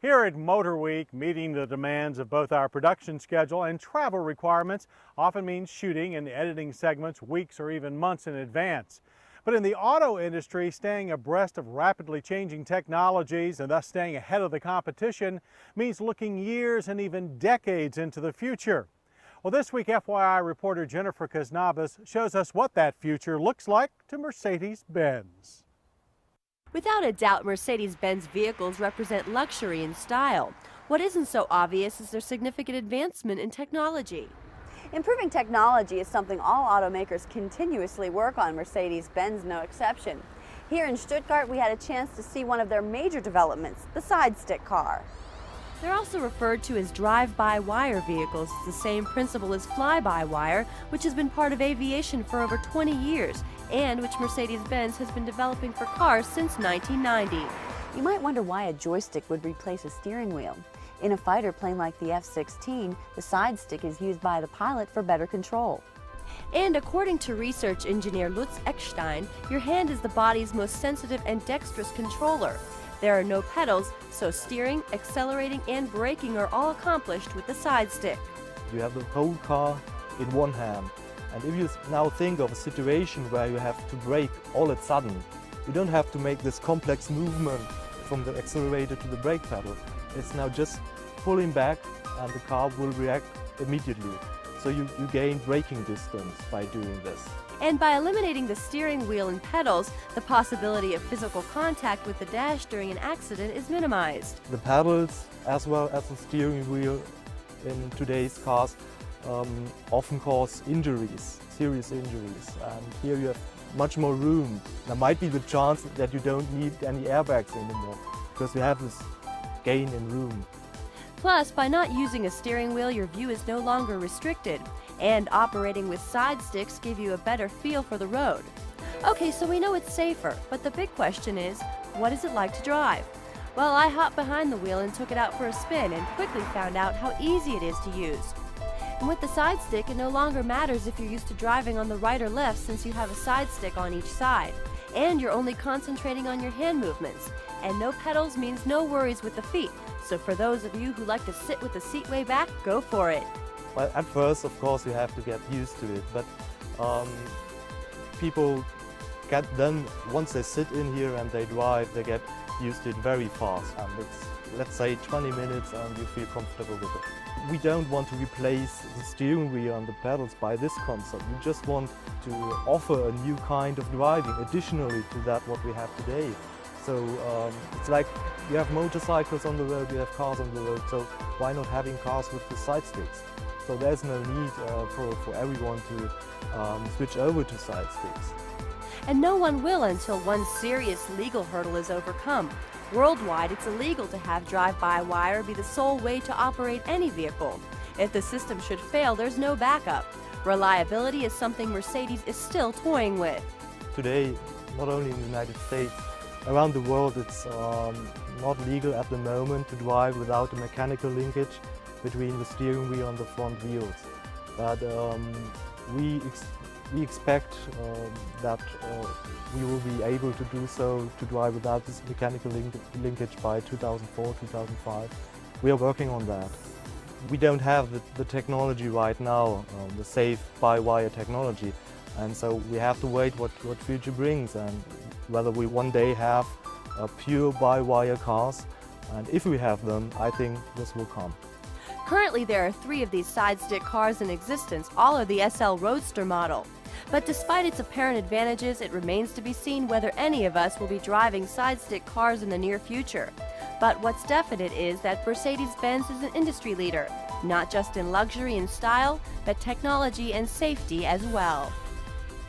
Here at Motor Week, meeting the demands of both our production schedule and travel requirements often means shooting and editing segments weeks or even months in advance. But in the auto industry, staying abreast of rapidly changing technologies and thus staying ahead of the competition means looking years and even decades into the future. Well, this week, FYI reporter Jennifer Kaznabas shows us what that future looks like to Mercedes-Benz. Without a doubt, Mercedes-Benz vehicles represent luxury and style. What isn't so obvious is their significant advancement in technology. Improving technology is something all automakers continuously work on, Mercedes-Benz no exception. Here in Stuttgart, we had a chance to see one of their major developments, the side-stick car. They're also referred to as drive-by-wire vehicles. It's the same principle as fly-by-wire, which has been part of aviation for over 20 years, and which Mercedes-Benz has been developing for cars since 1990. You might wonder why a joystick would replace a steering wheel. In a fighter plane like the F-16, the side stick is used by the pilot for better control. And according to research engineer Lutz Eckstein, your hand is the body's most sensitive and dexterous controller. There are no pedals, so steering, accelerating, and braking are all accomplished with the side stick. You have the whole car in one hand. And if you now think of a situation where you have to brake all at sudden, you don't have to make this complex movement from the accelerator to the brake pedal. It's now just pulling back and the car will react immediately. So you gain braking distance by doing this. And by eliminating the steering wheel and pedals, the possibility of physical contact with the dash during an accident is minimized. The pedals as well as the steering wheel in today's cars often cause injuries, serious injuries. And here you have much more room. There might be the chance that you don't need any airbags anymore because you have this gain in room. Plus, by not using a steering wheel, your view is no longer restricted, and operating with side sticks give you a better feel for the road. Okay, so we know it's safer, but the big question is, what is it like to drive? Well, I hopped behind the wheel and took it out for a spin and quickly found out how easy it is to use. And with the side stick, it no longer matters if you're used to driving on the right or left since you have a side stick on each side. And you're only concentrating on your hand movements. And no pedals means no worries with the feet. So for those of you who like to sit with the seat way back, go for it. Well, at first, of course, you have to get used to it, but people get then, once they sit in here and they drive, they get used to it very fast. And it's, let's say, 20 minutes and you feel comfortable with it. We don't want to replace the steering wheel and the pedals by this concept. We just want to offer a new kind of driving additionally to that what we have today. So it's like you have motorcycles on the road, you have cars on the road, so why not having cars with the side sticks? So there's no need for everyone to switch over to side sticks. And no one will until one serious legal hurdle is overcome. Worldwide, it's illegal to have drive-by-wire be the sole way to operate any vehicle. If the system should fail, there's no backup. Reliability is something Mercedes is still toying with. Today, not only in the United States, around the world it's not legal at the moment to drive without a mechanical linkage between the steering wheel and the front wheels. But we expect that we will be able to do so, to drive without this mechanical linkage by 2004, 2005. We are working on that. We don't have the technology right now, the safe by-wire technology, and so we have to wait what future brings and whether we one day have pure by-wire cars, and if we have them, I think this will come. Currently, there are 3 of these side-stick cars in existence, all are the SL Roadster model. But despite its apparent advantages, it remains to be seen whether any of us will be driving side-stick cars in the near future. But what's definite is that Mercedes-Benz is an industry leader, not just in luxury and style, but technology and safety as well.